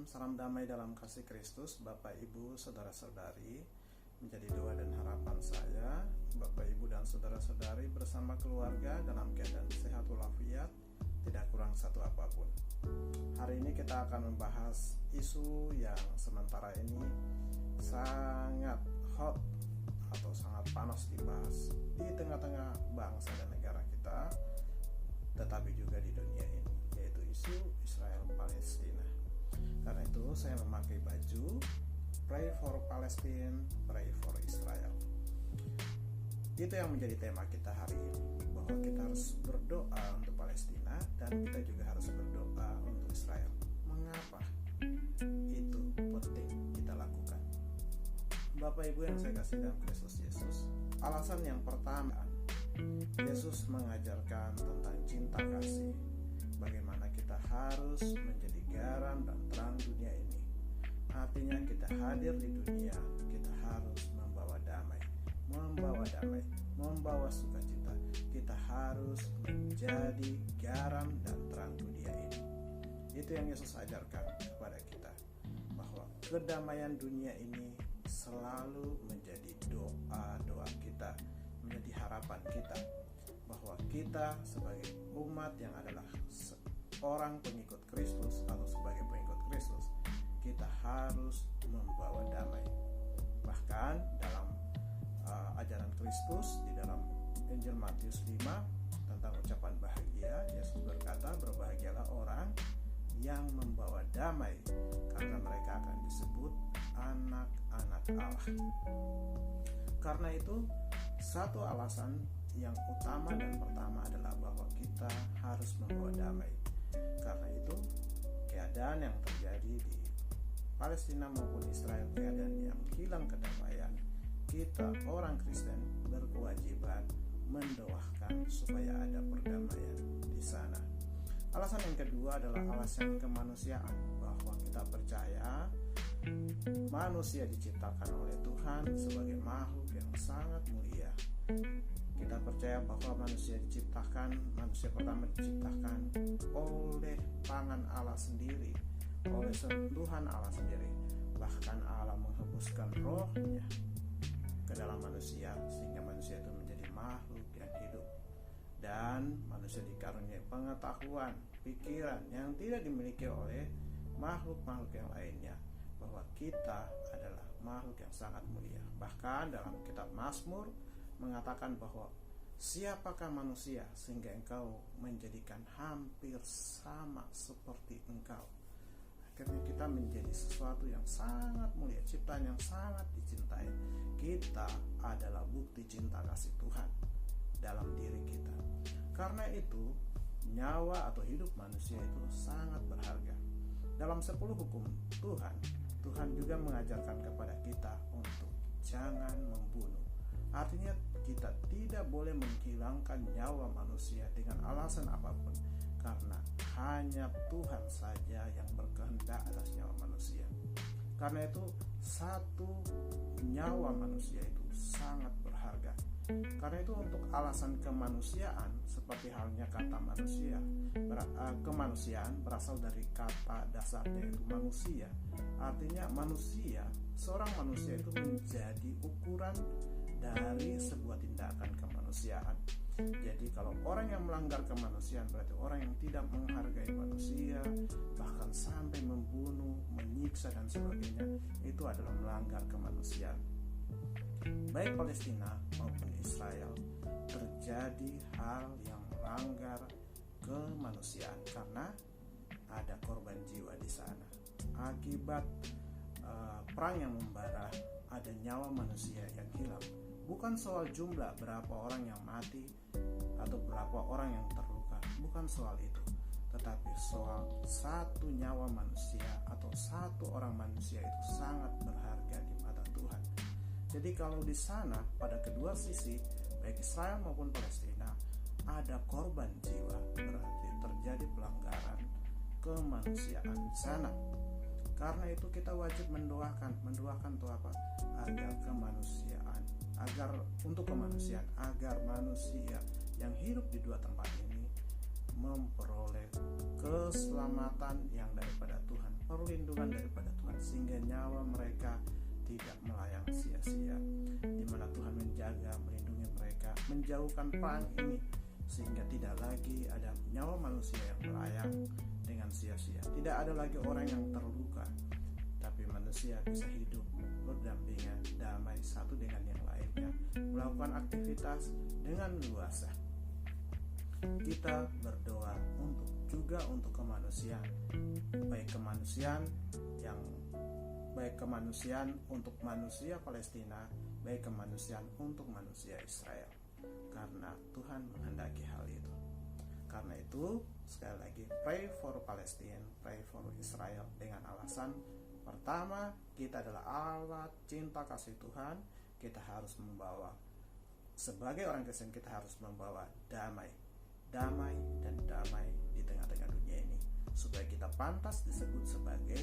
salam damai dalam kasih Kristus, Bapak Ibu, saudara-saudari. Menjadi doa dan harapan saya, Bapak Ibu dan saudara-saudari bersama keluarga dalam keadaan sehat walafiat, tidak kurang satu apapun. Hari ini kita akan membahas isu yang sementara ini sangat hot atau sangat panas dibahas di tengah-tengah bangsa dan negara kita, tetapi juga di dunia ini, yaitu isu Israel Palestina. Karena itu saya memakai baju Pray for Palestine, Pray for Israel. Itu yang menjadi tema kita hari ini, bahwa kita harus berdoa untuk Palestina dan kita juga harus berdoa untuk Israel. Mengapa itu penting kita lakukan? Bapak Ibu yang saya kasih dalam Kristus Yesus, alasan yang pertama, Yesus mengajarkan tentang cinta kasih, bagaimana kita harus menjadi garam dan terang dunia ini. Artinya kita hadir di dunia, kita harus membawa damai, membawa sukacita. Kita harus menjadi garam dan terang dunia ini. Itu yang Yesus ajarkan kepada kita, bahwa kedamaian dunia ini selalu menjadi doa kita, menjadi harapan kita, bahwa kita sebagai umat yang adalah seorang pengikut Kristus atau sebagai pengikut Kristus, kita harus membawa damai. Bahkan dalam ajaran Kristus di dalam Injil Matius 5 tentang ucapan bahagia, Yesus berkata, berbahagialah orang yang membawa damai, karena mereka akan disebut anak-anak Allah. Karena itu, satu alasan yang utama dan pertama adalah bahwa kita harus membawa damai. Karena itu, keadaan yang terjadi di Palestina maupun Israel, keadaan yang hilang kedamaian, kita orang Kristen berkewajiban mendoakan supaya ada perdamaian di sana. Alasan yang kedua adalah alasan kemanusiaan, bahwa kita percaya manusia diciptakan oleh Tuhan sebagai makhluk yang sangat mulia. Kita percaya bahwa manusia pertama diciptakan oleh tangan Allah sendiri, oleh sentuhan Allah sendiri. Bahkan Allah menghembuskan rohnya ke dalam manusia, sehingga manusia itu menjadi makhluk yang hidup. Dan manusia dikaruniai pengetahuan, pikiran yang tidak dimiliki oleh makhluk-makhluk yang lainnya, bahwa kita adalah makhluk yang sangat mulia. Bahkan dalam kitab Mazmur mengatakan bahwa siapakah manusia sehingga engkau menjadikan hampir sama seperti engkau. Akhirnya kita menjadi sesuatu yang sangat mulia, ciptaan yang sangat dicintai. Kita adalah bukti cinta kasih Tuhan dalam diri kita. Karena itu, nyawa atau hidup manusia itu sangat berharga. Dalam 10 hukum Tuhan, Tuhan juga mengajarkan kepada kita untuk jangan membunuh. Artinya kita tidak boleh menghilangkan nyawa manusia dengan alasan apapun, karena hanya Tuhan saja yang berkehendak atas nyawa manusia. Karena itu satu nyawa manusia itu sangat berharga. Karena itu untuk alasan kemanusiaan, seperti halnya kata manusia, kemanusiaan berasal dari kata dasarnya yaitu manusia. Artinya manusia, seorang manusia itu menjadi ukuran dari sebuah tindakan kemanusiaan. Jadi kalau orang yang melanggar kemanusiaan berarti orang yang tidak menghargai manusia, bahkan sampai membunuh, menyiksa dan sebagainya, itu adalah melanggar kemanusiaan. Baik Palestina maupun Israel terjadi hal yang melanggar kemanusiaan karena ada korban jiwa di sana. Akibat perang yang membara, ada nyawa manusia yang hilang. Bukan soal jumlah berapa orang yang mati atau berapa orang yang terluka, bukan soal itu, tetapi soal satu nyawa manusia atau satu orang manusia itu sangat berharga di mata Tuhan. Jadi kalau di sana pada kedua sisi, baik Israel maupun Palestina, ada korban jiwa, berarti terjadi pelanggaran kemanusiaan di sana. Karena itu kita wajib mendoakan itu apa? Agar manusia yang hidup di dua tempat ini memperoleh keselamatan yang daripada Tuhan, perlindungan daripada Tuhan, sehingga nyawa mereka tidak melayang sia-sia, di mana Tuhan menjaga, melindungi mereka, menjauhkan perang ini, sehingga tidak lagi ada nyawa manusia yang melayang dengan sia-sia. Tidak ada lagi orang yang terluka, tapi manusia bisa hidup berdampingan, damai satu dengan yang lainnya, melakukan aktivitas dengan luasa. Kita berdoa untuk kemanusiaan, baik kemanusiaan untuk manusia Palestina, baik kemanusiaan untuk manusia Israel, karena Tuhan menghendaki hal itu. Karena itu, sekali lagi, pray for Palestine, pray for Israel, dengan alasan pertama, kita adalah alat cinta kasih Tuhan. Kita harus membawa, sebagai orang Kristen, kita harus membawa damai dan damai di tengah-tengah dunia ini, supaya kita pantas disebut sebagai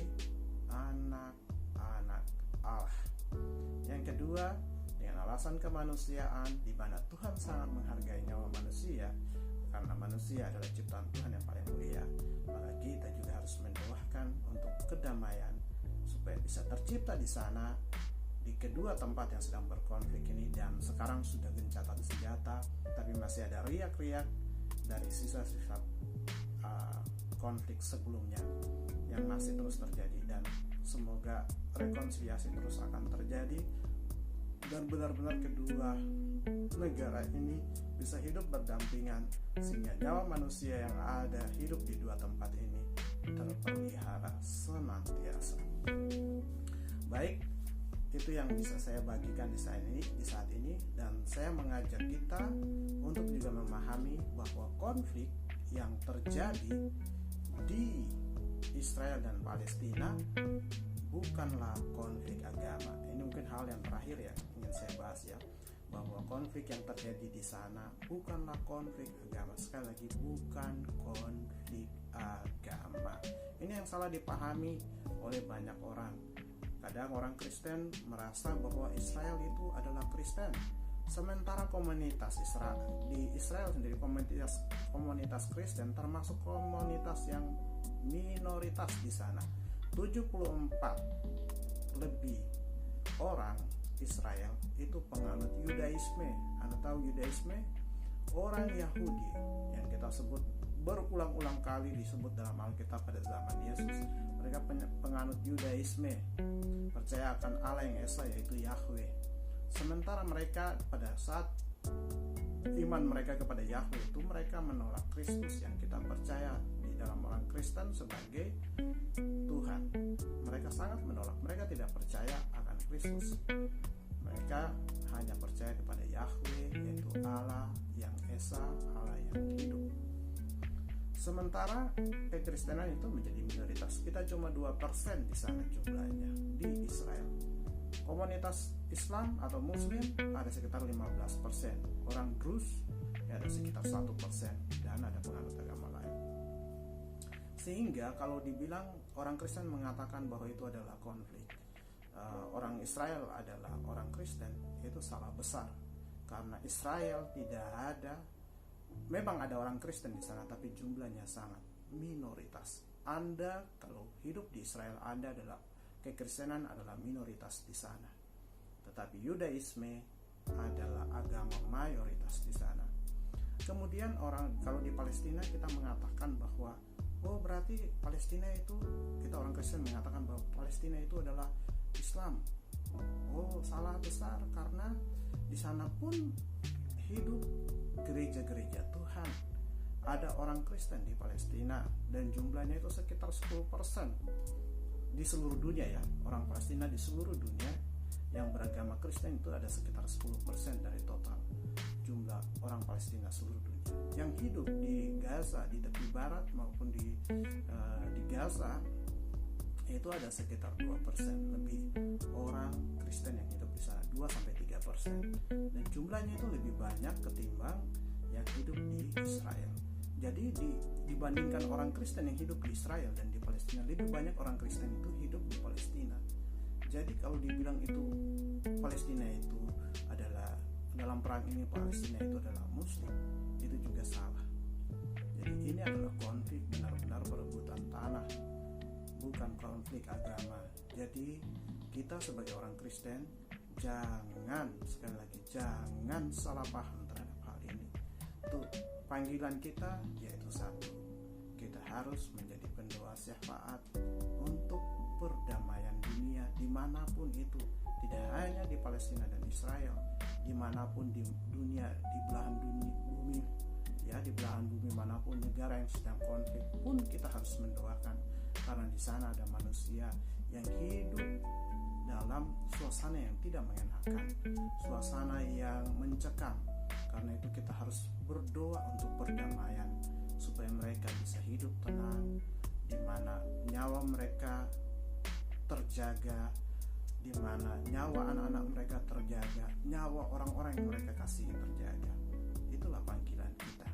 anak-anak Allah. Yang kedua, dengan alasan kemanusiaan, di mana Tuhan sangat menghargai nyawa manusia, karena manusia adalah ciptaan Tuhan yang paling mulia, maka kita juga harus mendoakan untuk kedamaian, supaya bisa tercipta di sana, di kedua tempat yang sedang berkonflik ini. Dan sekarang sudah gencatan senjata, tapi masih ada riak-riak dari sisa-sisa konflik sebelumnya yang masih terus terjadi, dan semoga rekonsiliasi terus akan terjadi dan benar-benar kedua negara ini bisa hidup berdampingan, sehingga nyawa manusia yang ada hidup di dua tempat ini terpelihara senantiasa. Baik, itu yang bisa saya bagikan di saat ini, dan saya mengajak kita untuk juga memahami bahwa konflik yang terjadi di Israel dan Palestina bukanlah konflik agama. Ini mungkin hal yang terakhir yang ingin saya bahas, ya, bahwa konflik yang terjadi di sana bukanlah konflik agama. Sekali lagi, bukan konflik agama. Ini yang salah dipahami oleh banyak orang. Kadang orang Kristen merasa bahwa Israel itu adalah Kristen, sementara komunitas Israel di Israel sendiri, komunitas Kristen termasuk komunitas yang minoritas di sana. 74 lebih orang Israel itu penganut Yudaisme. Anda tahu Yudaisme? Orang Yahudi yang kita sebut berulang-ulang kali disebut dalam Alkitab pada zaman Yesus. Mereka penganut Yudaisme, percaya akan Allah yang esa, yaitu Yahweh. Sementara mereka pada saat iman mereka kepada Yahweh itu, mereka menolak Kristus yang kita percaya di dalam orang Kristen sebagai Tuhan. Mereka sangat menolak, mereka tidak percaya akan Kristus. Mereka hanya percaya kepada Yahweh, yaitu Allah yang esa, Allah yang hidup. Sementara kekristenan itu menjadi minoritas. Kita cuma 2% di sana jumlahnya di Israel. Komunitas Islam atau Muslim ada sekitar 15%. Orang Druze ada sekitar 1%, dan ada penganut agama lain. Sehingga kalau dibilang orang Kristen mengatakan bahwa itu adalah konflik, orang Israel adalah orang Kristen, itu salah besar. Karena Israel tidak ada, memang ada orang Kristen di sana, tapi jumlahnya sangat minoritas. Anda kalau hidup di Israel, Anda adalah, kekristenan adalah minoritas di sana. Tetapi Yudaisme adalah agama mayoritas di sana. Kemudian kalau di Palestina kita mengatakan bahwa berarti Palestina itu, kita orang Kristen mengatakan bahwa Palestina itu adalah Islam. Salah besar, karena di sana pun hidup gereja-gereja Tuhan. Ada orang Kristen di Palestina, dan jumlahnya itu sekitar 10% di seluruh dunia, ya. Orang Palestina di seluruh dunia yang beragama Kristen itu ada sekitar 10% dari total jumlah orang Palestina seluruh dunia. Yang hidup di Gaza, di tepi barat maupun di Gaza, itu ada sekitar 2% lebih orang Kristen yang hidup di sana, 2-3%. Dan jumlahnya itu lebih banyak ketimbang yang hidup di Israel. Jadi dibandingkan orang Kristen yang hidup di Israel dan di Palestina, lebih banyak orang Kristen itu hidup di Palestina. Jadi kalau dibilang itu Palestina itu adalah, dalam perang ini Palestina itu adalah Muslim, itu juga salah. Jadi ini adalah konflik benar-benar perebutan tanah, menimbulkan konflik agama. Jadi kita sebagai orang Kristen jangan, sekali lagi, jangan salah paham terhadap hal ini. Tuh, panggilan kita yaitu satu. Kita harus menjadi pendoa syafaat untuk perdamaian dunia dimanapun itu, tidak hanya di Palestina dan Israel, dimanapun di dunia, di belahan bumi, ya, di belahan bumi manapun, negara yang sedang konflik pun kita harus mendoakan, karena di sana ada manusia yang hidup dalam suasana yang tidak mengenakan, suasana yang mencekam. Karena itu kita harus berdoa untuk perdamaian supaya mereka bisa hidup tenang, di mana nyawa mereka terjaga, di mana nyawa anak-anak mereka terjaga, nyawa orang-orang yang mereka kasihi terjaga. Itulah panggilan kita.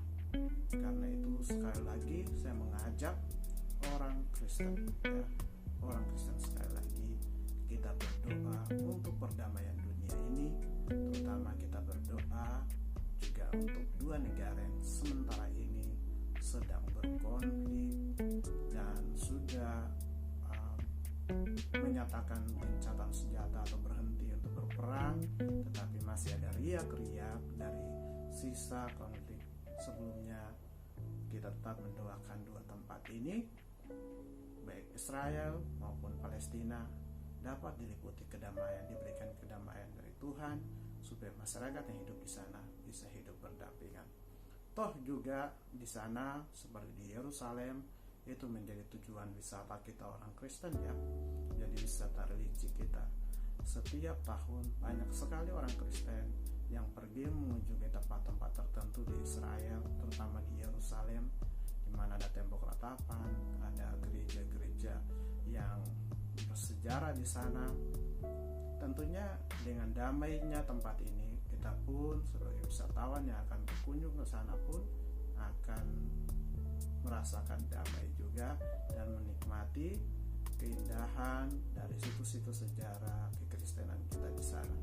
Karena itu sekali lagi saya mengajak orang Kristen, ya, orang Kristen, sekali lagi kita berdoa untuk perdamaian dunia ini, terutama kita berdoa juga untuk dua negara yang sementara ini sedang berkonflik dan sudah menyatakan gencatan senjata atau berhenti untuk berperang, tetapi masih ada riak-riak dari sisa konflik sebelumnya. Kita tetap mendoakan dua tempat ini, baik Israel maupun Palestina, dapat diliputi kedamaian, diberikan kedamaian dari Tuhan, supaya masyarakat yang hidup di sana bisa hidup berdampingan. Toh juga di sana seperti di Yerusalem itu menjadi tujuan wisata kita orang Kristen, ya, jadi wisata religi kita. Setiap tahun banyak sekali orang Kristen yang pergi mengunjungi tempat-tempat tertentu di Israel, terutama di Yerusalem, di mana ada tembok ratapan, ada gereja-gereja yang bersejarah di sana. Tentunya dengan damainya tempat ini, kita pun sebagai wisatawan yang akan berkunjung ke sana pun akan merasakan damai juga dan menikmati keindahan dari situs-situs sejarah kekristenan kita di sana.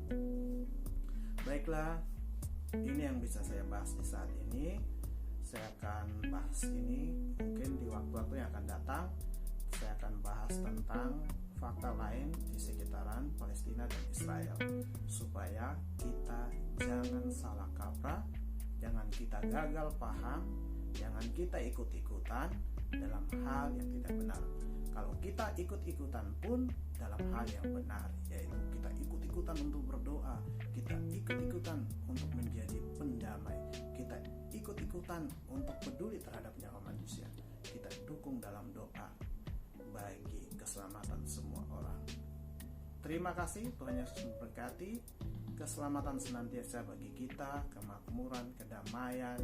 Baiklah, ini yang bisa saya bahas di saat ini. Saya akan bahas ini mungkin di waktu-waktu yang akan datang. Saya akan bahas tentang fakta lain di sekitaran Palestina dan Israel, supaya kita jangan salah kaprah, jangan kita gagal paham, jangan kita ikut-ikutan dalam hal yang tidak benar. Kalau kita ikut-ikutan pun dalam hal yang benar, yaitu kita ikut-ikutan untuk berdoa, kita ikut-ikutan untuk menjadi pendamai, kita ikut-ikutan untuk peduli terhadap nyawa manusia, kita dukung dalam doa bagi keselamatan semua orang. Terima kasih, Tuhan Yesus memberkati. Keselamatan senantiasa bagi kita, kemakmuran, kedamaian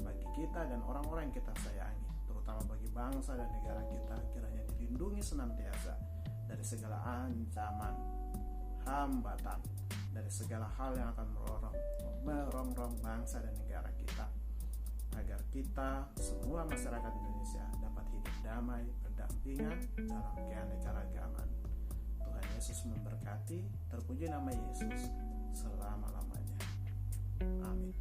bagi kita dan orang-orang yang kita sayangi, terutama bagi bangsa dan negara kita, kiranya dilindungi senantiasa dari segala ancaman, hambatan, dari segala hal yang akan merongrong bangsa dan negara kita, agar kita semua masyarakat Indonesia dapat hidup damai, berdampingan dalam keanekaragaman. Tuhan Yesus memberkati. Terpuji nama Yesus selama-lamanya. Amin.